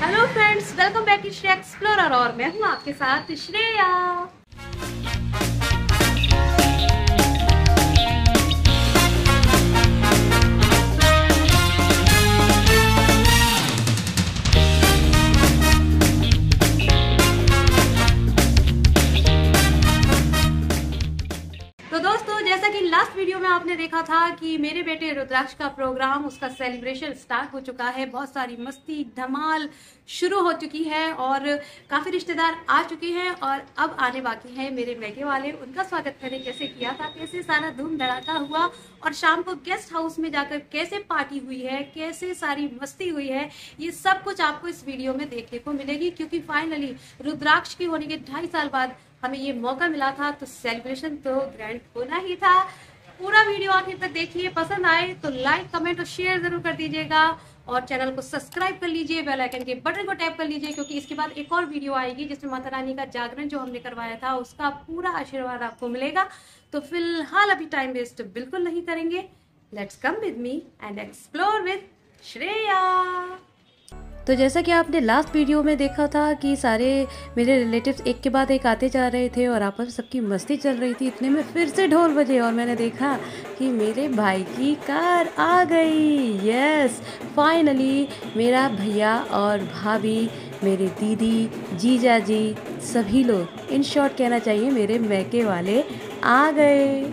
Hello friends, welcome back to Shreya explorer और मैं हूँ आपके साथ श्रेया। तो दोस्तों, जैसा कि लास्ट वीडियो में आपने देखा था कि मेरे बेटे रुद्राक्ष का प्रोग्राम, उसका सेलिब्रेशन स्टार्ट हो चुका है। बहुत सारी मस्ती धमाल शुरू हो चुकी है और काफी रिश्तेदार आ चुके हैं और अब आने बाकी हैं मेरे मैके वाले। उनका स्वागत मैंने कैसे किया था, कैसे सारा धूम धड़ाका हुआ और शाम को गेस्ट हाउस में जाकर कैसे पार्टी हुई है, कैसे सारी मस्ती हुई है, ये सब कुछ आपको इस वीडियो में देखने को मिलेगी। क्योंकि फाइनली रुद्राक्ष के होने के 2.5 साल बाद हमें ये मौका मिला था, तो सेलिब्रेशन तो ग्रैंड होना ही था। पूरा वीडियो आखिर तक देखिए, पसंद आए तो लाइक कमेंट और शेयर जरूर कर दीजिएगा और चैनल को सब्सक्राइब कर लीजिए, बेल आइकन के बटन को टैप कर लीजिए, क्योंकि इसके बाद एक और वीडियो आएगी जिसमें माता रानी का जागरण जो हमने करवाया था उसका पूरा आशीर्वाद आपको मिलेगा। तो फिलहाल अभी टाइम वेस्ट बिल्कुल नहीं करेंगे, let's come with me and explore with Shreya. तो जैसा कि आपने लास्ट वीडियो में देखा था कि सारे मेरे रिलेटिव्स एक के बाद एक आते जा रहे थे और आपस में सबकी मस्ती चल रही थी। इतने में फिर से ढोल बजे और मैंने देखा कि मेरे भाई की कार आ गई। यस, फाइनली मेरा भैया और भाभी, मेरे दीदी, जीजा जी, सभी लोग, इन शॉर्ट कहना चाहिए मेरे मैके वाले आ गए।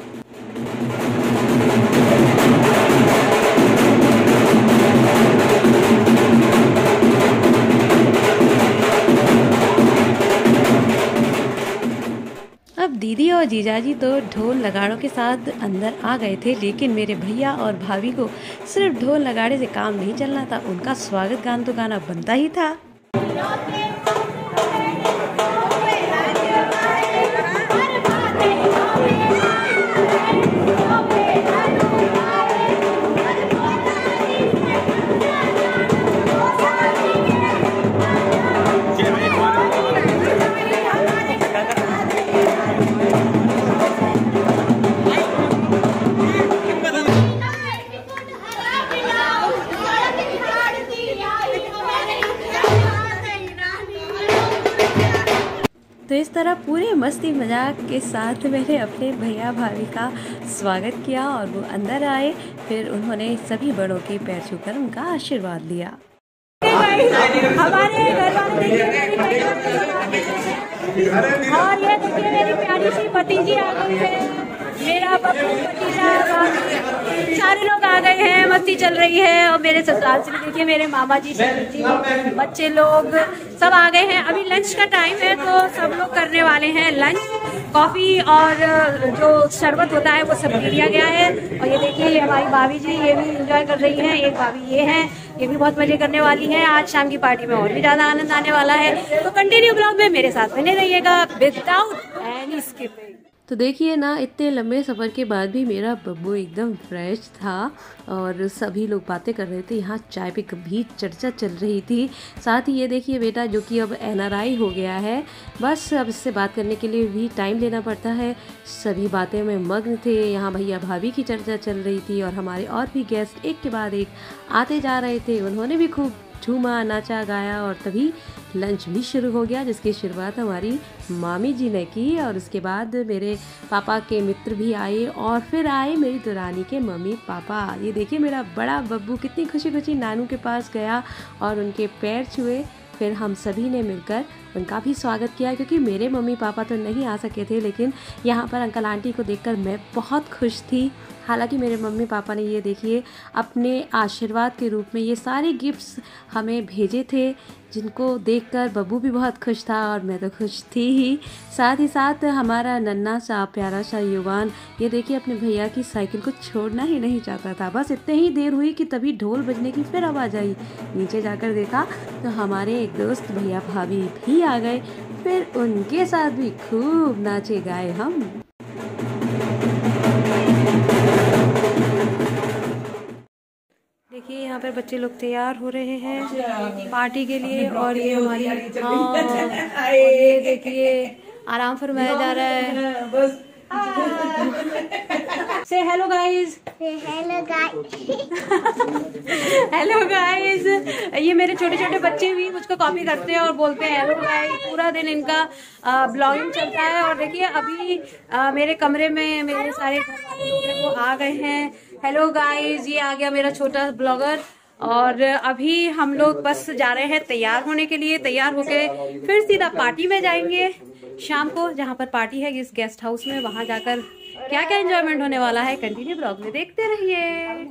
अब दीदी और जीजाजी तो ढोल नगाड़ों के साथ अंदर आ गए थे, लेकिन मेरे भैया और भाभी को सिर्फ ढोल नगाड़े से काम नहीं चलना था, उनका स्वागत गान तो गाना बनता ही था। तो इस तरह पूरे मस्ती मजाक के साथ मैंने अपने भैया भाभी का स्वागत किया और वो अंदर आए। फिर उन्होंने सभी बड़ों के पैर छूकर उनका आशीर्वाद लिया। हमारे घर वाले और ये देखिए मेरी प्यारी सी भतीजी आ गई है, मेरा बब्बू भतीजा, सारे लोग आ गए हैं, मस्ती चल रही है। और मेरे ससुराल से देखिए मेरे मामा जी, बच्चे लोग सब आ गए हैं। अभी लंच का टाइम है तो सब लोग करने वाले हैं लंच। कॉफी और जो शरबत होता है वो सब पी लिया गया है। और ये देखिए हमारी भाभी जी, ये भी एंजॉय कर रही हैं। एक भाभी ये है, ये भी बहुत मजे करने वाली है। आज शाम की पार्टी में और भी ज्यादा आनंद आने वाला है। तो कंटिन्यू ब्लॉग में मेरे साथ बने रहिएगा विदाउट एनी स्किपिंग। तो देखिए ना, इतने लंबे सफ़र के बाद भी मेरा बब्बू एकदम फ्रेश था और सभी लोग बातें कर रहे थे। यहाँ चाय पे भी चर्चा चल रही थी। साथ ही ये देखिए बेटा जो कि अब NRI हो गया है, बस अब इससे बात करने के लिए भी टाइम लेना पड़ता है। सभी बातें में मग्न थे। यहाँ भैया भाभी की चर्चा चल रही थी और हमारे और भी गेस्ट एक के बाद एक आते जा रहे थे। उन्होंने भी खूब झूमा, नाचा, गाया और तभी लंच भी शुरू हो गया, जिसकी शुरुआत हमारी मामी जी ने की। और उसके बाद मेरे पापा के मित्र भी आए और फिर आए मेरी दुरानी के मम्मी पापा। ये देखिए मेरा बड़ा बब्बू कितनी खुशी खुशी नानू के पास गया और उनके पैर छुए। फिर हम सभी ने मिलकर उनका भी स्वागत किया, क्योंकि मेरे मम्मी पापा तो नहीं आ सके थे, लेकिन यहाँ पर अंकल आंटी को देखकर मैं बहुत खुश थी। हालांकि मेरे मम्मी पापा ने ये देखिए अपने आशीर्वाद के रूप में ये सारे गिफ्ट्स हमें भेजे थे, जिनको देखकर बब्बू भी बहुत खुश था और मैं तो खुश थी ही। साथ ही साथ हमारा नन्हा सा प्यारा सा युवान, ये देखिए अपने भैया की साइकिल को छोड़ना ही नहीं चाहता था। बस इतने ही देर हुई कि तभी ढोल बजने की फिर आवाज़ आई। नीचे जाकर देखा तो हमारे एक दोस्त भैया भाभी भी आ गए। फिर उनके साथ भी खूब नाचे गाए हम। देखिए यहाँ पर बच्चे लोग तैयार हो रहे हैं पार्टी के लिए। और ये हमारी ये देखिए आराम फरमाया जा रहा है। से hello guys. Hello guys. Hello guys. ये मेरे छोटे छोटे बच्चे भी मुझको कॉपी करते हैं और बोलते हैं हेलो गाइस। पूरा दिन इनका ब्लॉगिंग चलता है। और देखिए अभी मेरे कमरे में मेरे सारे घर वाले लोग हैं वो आ गए हैं। हेलो गाइस, ये आ गया मेरा छोटा ब्लॉगर। और अभी हम लोग बस जा रहे हैं तैयार होने के लिए। तैयार होके फिर सीधा पार्टी में जाएंगे शाम को, जहाँ पर पार्टी है इस गेस्ट हाउस में। वहां जाकर क्या क्या एंजॉयमेंट होने वाला है कंटिन्यू ब्लॉग में देखते रहिए।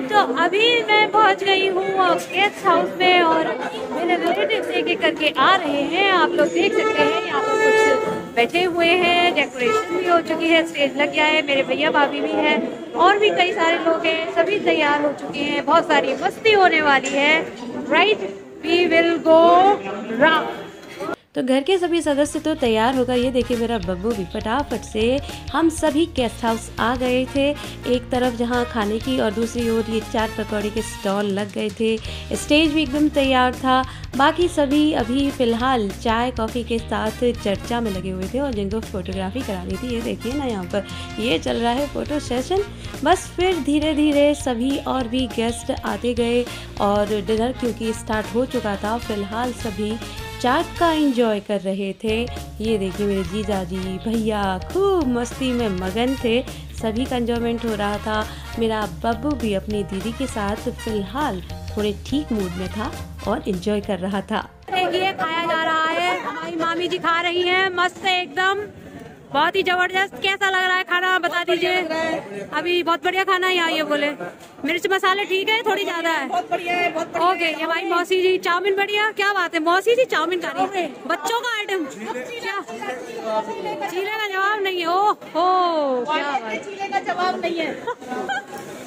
तो अभी मैं पहुंच गई हूँ गेस्ट हाउस में और मेरे रिलेटिव्स एक करके आ रहे हैं। आप लोग देख सकते हैं यहाँ पर कुछ बैठे हुए हैं, डेकोरेशन भी हो चुकी है, स्टेज लग गया है, मेरे भैया भाभी भी हैं और भी कई सारे लोग हैं, सभी तैयार हो चुके हैं। बहुत सारी मस्ती होने वाली है। Right, we will go rock. तो घर के सभी सदस्य तो तैयार होकर ये देखिए मेरा बब्बू भी फटाफट से। हम सभी गेस्ट हाउस आ गए थे। एक तरफ जहाँ खाने की और दूसरी ओर ये चाट पकौड़े के स्टॉल लग गए थे। स्टेज भी एकदम तैयार था। बाकी सभी अभी फ़िलहाल चाय कॉफ़ी के साथ चर्चा में लगे हुए थे और जिनको फ़ोटोग्राफी करानी थी ये देखिए ना यहाँ पर ये चल रहा है फ़ोटो सेशन। बस फिर धीरे धीरे सभी और भी गेस्ट आते गए और डिनर क्योंकि स्टार्ट हो चुका था। फ़िलहाल सभी चाट का एंजॉय कर रहे थे। ये देखिए मेरे जीजा जी भैया खूब मस्ती में मगन थे। सभी का एंजॉयमेंट हो रहा था। मेरा बब्बू भी अपनी दीदी के साथ फिलहाल थोड़े ठीक मूड में था और एंजॉय कर रहा था। देखिए खाया जा रहा है, हमारी मामी जी खा रही हैं मस्त है एकदम, बहुत ही जबरदस्त। कैसा लग रहा है खाना बता दीजिए। अभी बहुत बढ़िया खाना है यहाँ। ये बोले मिर्च मसाले ठीक है, थोड़ी ज्यादा है। बहुत बढ़िया है, बहुत बढ़िया। ओके, ये हमारी मौसी जी चाउमीन बढ़िया। क्या बात है, मौसी जी चाउमीन खा रही है। बच्चों का आइटम क्या? चीले का जवाब नहीं है। ओह क्या बात, चीले का जवाब नहीं है।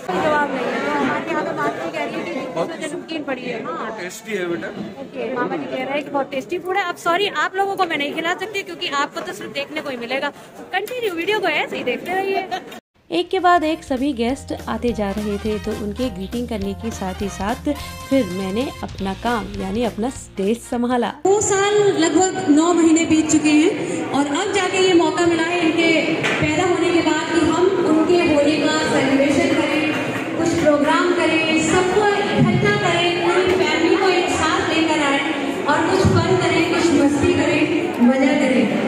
जवाब नहीं है। तो हमारे यहाँ पे माता कह रही है कि नमकीन पड़ी है। हाँ टेस्टी है बेटा। ओके, मामा जी कह रहे हैं कि बहुत टेस्टी फूड है। अब सॉरी आप लोगों को मैं नहीं खिला सकती क्योंकि आपको तो सिर्फ देखने को ही मिलेगा। कंटिन्यू वीडियो को ऐसे ही देखते रहिए। एक के बाद एक सभी गेस्ट आते जा रहे थे तो उनके ग्रीटिंग करने के साथ ही साथ फिर मैंने अपना काम यानी अपना स्टेज संभाला। 2 साल लगभग 9 महीने बीत चुके हैं और अब जाके ये मौका मिला है इनके पैदा होने के बाद कि हम उनके होली का सेलिब्रेशन करें, कुछ प्रोग्राम करें, सबको इकट्ठा करें, पूरी फैमिली को एक साथ लेकर आए और कुछ फन करें, कुछ मस्ती करें, मजा करें।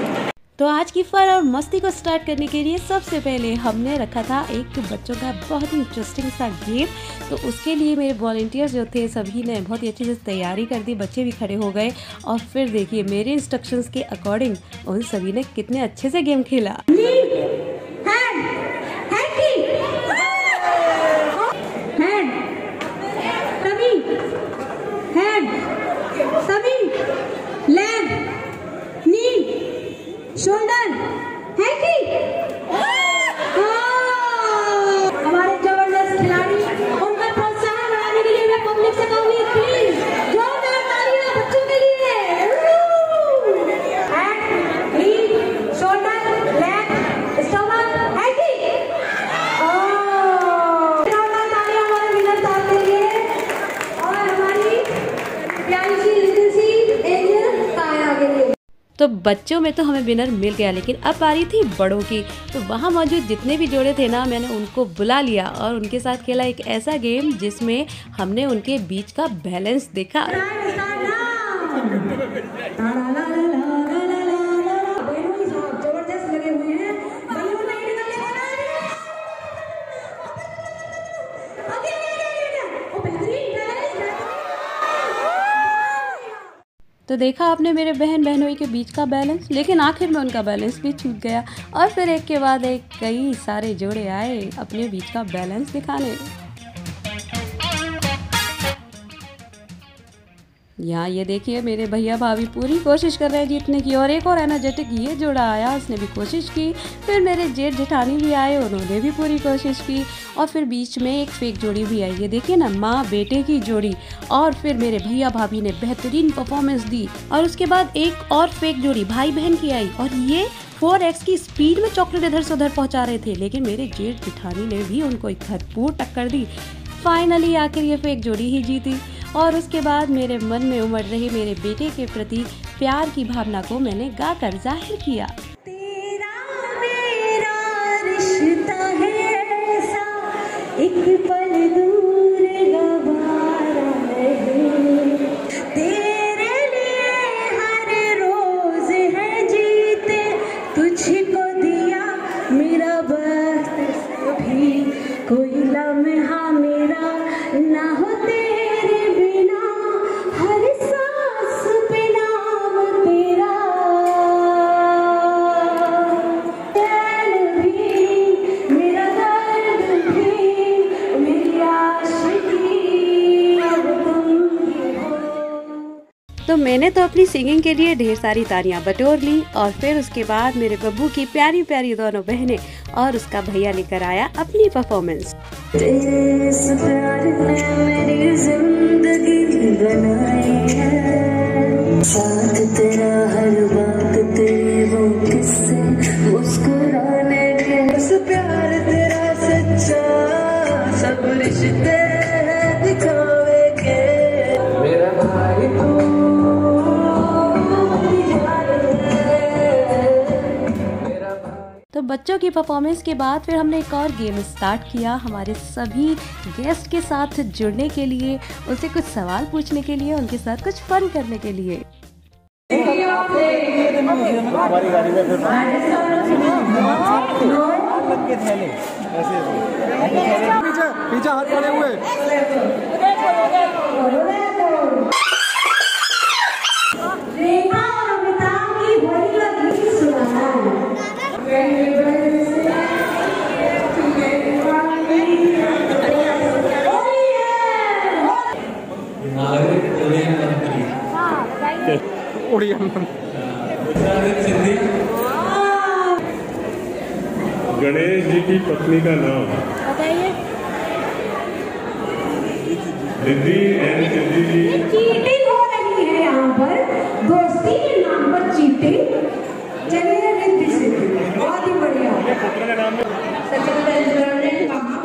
तो आज की फन और मस्ती को स्टार्ट करने के लिए सबसे पहले हमने रखा था एक बच्चों का बहुत ही इंटरेस्टिंग सा गेम। तो उसके लिए मेरे वॉलंटियर्स जो थे सभी ने बहुत ही अच्छे से तैयारी कर दी। बच्चे भी खड़े हो गए और फिर देखिए मेरे इंस्ट्रक्शंस के अकॉर्डिंग उन सभी ने कितने अच्छे से गेम खेला। शोल्डर है कि हमारे जबरदस्त खिलाड़ी, उनका प्रोत्साहन बढ़ाने के लिए मैं पब्लिक से कहूंगी प्लीज जोरदार तालियां बच्चों के लिए। हैंड, नी, शोल्डर, लेग, स्टमक है कि जोरदार तालियां हमारे विनर साहब के लिए और हमारी प्यारी सी लिटिल सी एंजल काया के लिए। तो बच्चों में तो हमें विनर मिल गया, लेकिन अब बारी थी बड़ों की। तो वहाँ मौजूद जितने भी जोड़े थे ना मैंने उनको बुला लिया और उनके साथ खेला एक ऐसा गेम जिसमें हमने उनके बीच का बैलेंस देखा। जबरदस्त लगे हुए हैं। तो देखा आपने मेरे बहन बहनोई के बीच का बैलेंस, लेकिन आखिर में उनका बैलेंस भी छूट गया और फिर एक के बाद एक कई सारे जोड़े आए अपने बीच का बैलेंस दिखाने। यहाँ ये देखिए मेरे भैया भाभी पूरी कोशिश कर रहे हैं जीतने की और एक और एनर्जेटिक ये जोड़ा आया, उसने भी कोशिश की। फिर मेरे जेठ जेठानी भी आए, उन्होंने भी पूरी कोशिश की और फिर बीच में एक फेक जोड़ी भी आई। ये देखिए ना माँ बेटे की जोड़ी। और फिर मेरे भैया भाभी ने बेहतरीन परफॉर्मेंस दी और उसके बाद एक और फेक जोड़ी भाई बहन की आई और ये 4x की स्पीड में चॉकलेट इधर से उधर पहुँचा रहे थे, लेकिन मेरे जेठ जेठानी ने भी उनको एक भरपूर टक्कर दी। फाइनली आखिर ये फेक जोड़ी ही जीती और उसके बाद मेरे मन में उमड़ रहे मेरे बेटे के प्रति प्यार की भावना को मैंने गाकर जाहिर किया। तेरा मेरा रिश्ता है ऐसा, एक पल दूर गवारा नहीं, तेरे लिए हर रोज है जीते, तुझको दिया मेरा वक्त भी, कोई लम्हा मेरा ना हो तेरे बिना, हर सांस पे नाम तेरा, चैन भी मेरा दर्द भी, मेरी आशिकी अब तुम ही हो। तो मैंने तो अपनी सिंगिंग के लिए ढेर सारी तालियां बटोर ली और फिर उसके बाद मेरे बब्बू की प्यारी प्यारी दोनों बहनें और उसका भैया लेकर आया अपनी परफॉर्मेंस। तेरे इस प्यार ने मेरी जिंदगी बनाई है, साथ तेरा हर बात तेरी वो किस्से मुस्कुराने के, बस प्यार तेरा सच्चा सब रिश्ते दिखावे के, मेरा भाई तू। तो बच्चों की परफॉर्मेंस के बाद फिर हमने एक और गेम स्टार्ट किया हमारे सभी गेस्ट के साथ जुड़ने के लिए, उनसे कुछ सवाल पूछने के लिए, उनके साथ कुछ फन करने के लिए। हमारी गाड़ी में फिर पीछे हाथ पड़े हुए। गणेश जी की पत्नी का नाम बताइए। रिद्धि एंड सिद्धि जी। चीटिंग हो रही है यहाँ पर, दोस्ती के नाम पर चीटिंग। चलिए रिद्धि सिद्धि, बहुत ही बढ़िया। पुत्र का नाम सचिन तेंदुलकर ने कहा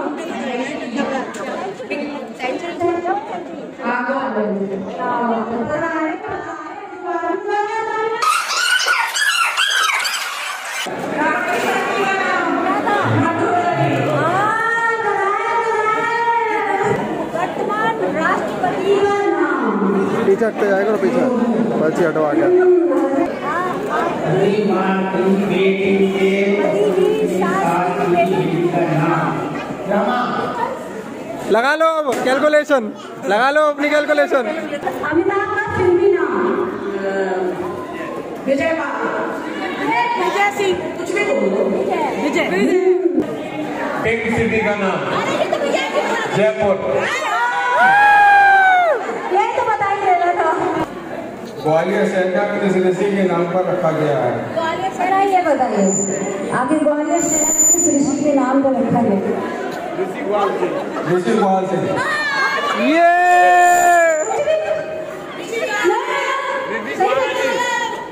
वर्तमान राष्ट्रपति का नाम। पीछे हटते जाएगा ना, पीछे पर्ची हटवा के। लगा लो अब कैलकुलेशन, लगा लो अपनी कैलकुलेशन। अमिताभ का फिल्मी नाम। विजय सिंह, कुछ भी विजय। पिंक सिटी का नाम जयपुर। ये तो बता ही देना था। ग्वालियर शहर का किस ऋषि के नाम पर रखा गया है? ग्वालियर शहर, ये बताइए आखिर ग्वालियर शहर किस ऋषि के नाम पर रखा गया? ऋषि ग्वाल सिंह। ये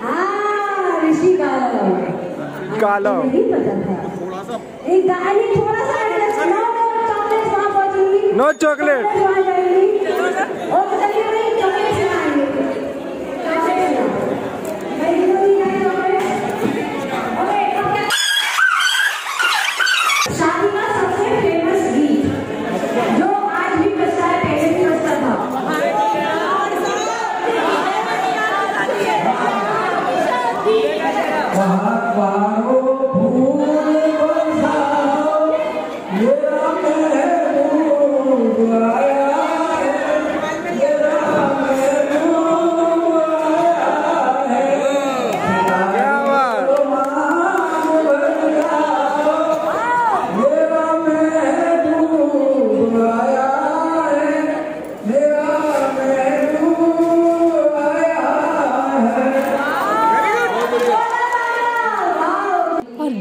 हाँ, ऋषि काला नहीं पता था। एक गाड़ी थोड़ा सा चॉकलेट वहाँ पहुँचेंगी। Know chocolate. और चलिए भाई चॉकलेट खिलाएंगे। शादी का सबसे फेमस गीत जो आज भी बजता है, पहले भी बजता था।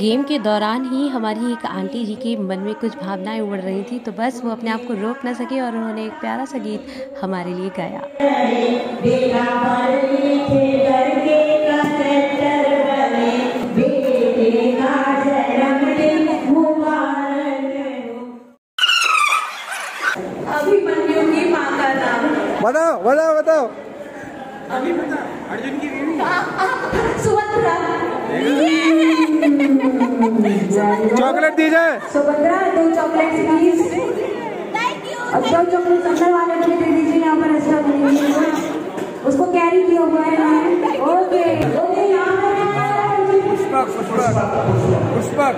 गेम के दौरान ही हमारी एक आंटी जी के मन में कुछ भावनाएं उमड़ रही थी, तो बस वो अपने आप को रोक न सके और उन्होंने एक प्यारा सा गीत हमारे लिए गाया। बताओ बताओ बताओ। अर्जुन की बीवी सुभद्रा। चॉकलेट दी जाए। Subhadra 2 chocolate please. अब 2 चॉकलेट अंदर वाले को दे दीजिए, यहाँ पर ऐसा दीजिए, उसको कैरी किया हुआ है। ओके ओके, यहाँ पर पुष्पक पुष्पक पुष्पक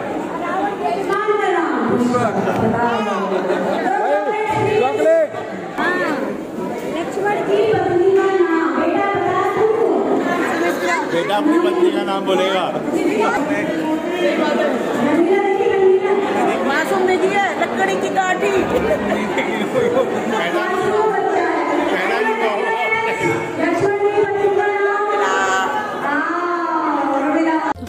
चॉकलेट। लक्ष्मण की पत्नी का नाम बेटा बता तू। बेटा अपनी पत्नी का नाम बोलेगा। मासूम ने दिया लकड़ी की काठी।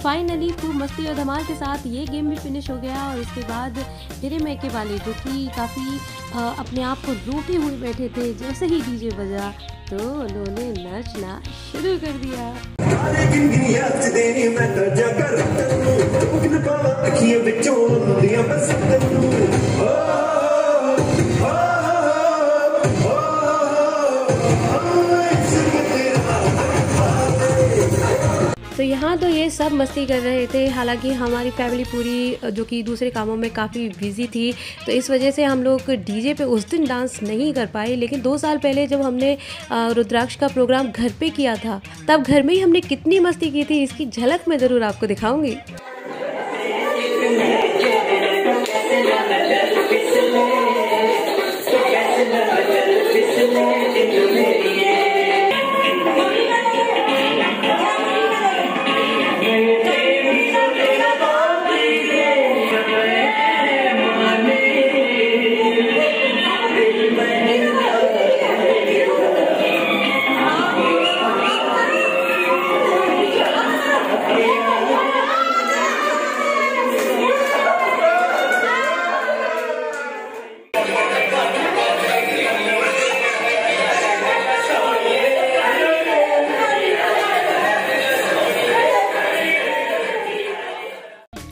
फाइनली खूब मस्ती और धमाल के साथ ये गेम भी फिनिश हो गया। और इसके बाद मेरे मैके वाले जो कि काफ़ी अपने आप को रोके हुए बैठे थे, जैसे ही डीजे बजा तो उन्होंने नाचना शुरू कर दिया। तो यहाँ तो ये सब मस्ती कर रहे थे, हालांकि हमारी फैमिली पूरी जो कि दूसरे कामों में काफ़ी बिजी थी, तो इस वजह से हम लोग डीजे पे उस दिन डांस नहीं कर पाए। लेकिन 2 साल पहले जब हमने रुद्राक्ष का प्रोग्राम घर पे किया था, तब घर में ही हमने कितनी मस्ती की थी, इसकी झलक मैं ज़रूर आपको दिखाऊंगी।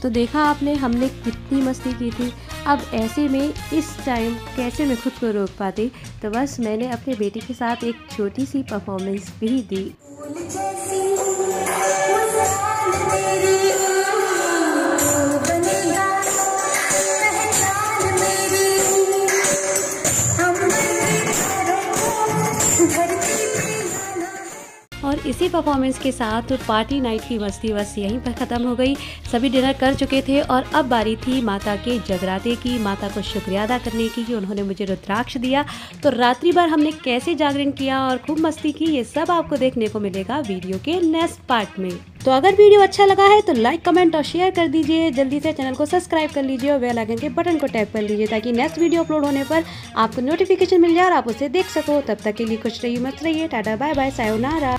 तो देखा आपने हमने कितनी मस्ती की थी। अब ऐसे में इस टाइम कैसे मैं खुद को रोक पाती, तो बस मैंने अपने बेटे के साथ एक छोटी सी परफॉर्मेंस भी दी। और इसी परफॉर्मेंस के साथ पार्टी नाइट की मस्ती बस यहीं पर ख़त्म हो गई। सभी डिनर कर चुके थे और अब बारी थी माता के जगराते की, माता को शुक्रिया अदा करने की कि उन्होंने मुझे रुद्राक्ष दिया। तो रात्रि भर हमने कैसे जागरण किया और खूब मस्ती की, ये सब आपको देखने को मिलेगा वीडियो के नेक्स्ट पार्ट में। तो अगर वीडियो अच्छा लगा है तो लाइक, कमेंट और शेयर कर दीजिए। जल्दी से चैनल को सब्सक्राइब कर लीजिए और बेल आइकन के बटन को टैप कर लीजिए ताकि नेक्स्ट वीडियो अपलोड होने पर आपको नोटिफिकेशन मिल जाए और आप उसे देख सको। तब तक के लिए खुश रहिए, मस्त रहिए, टाटा बाय बाय, सायोनारा।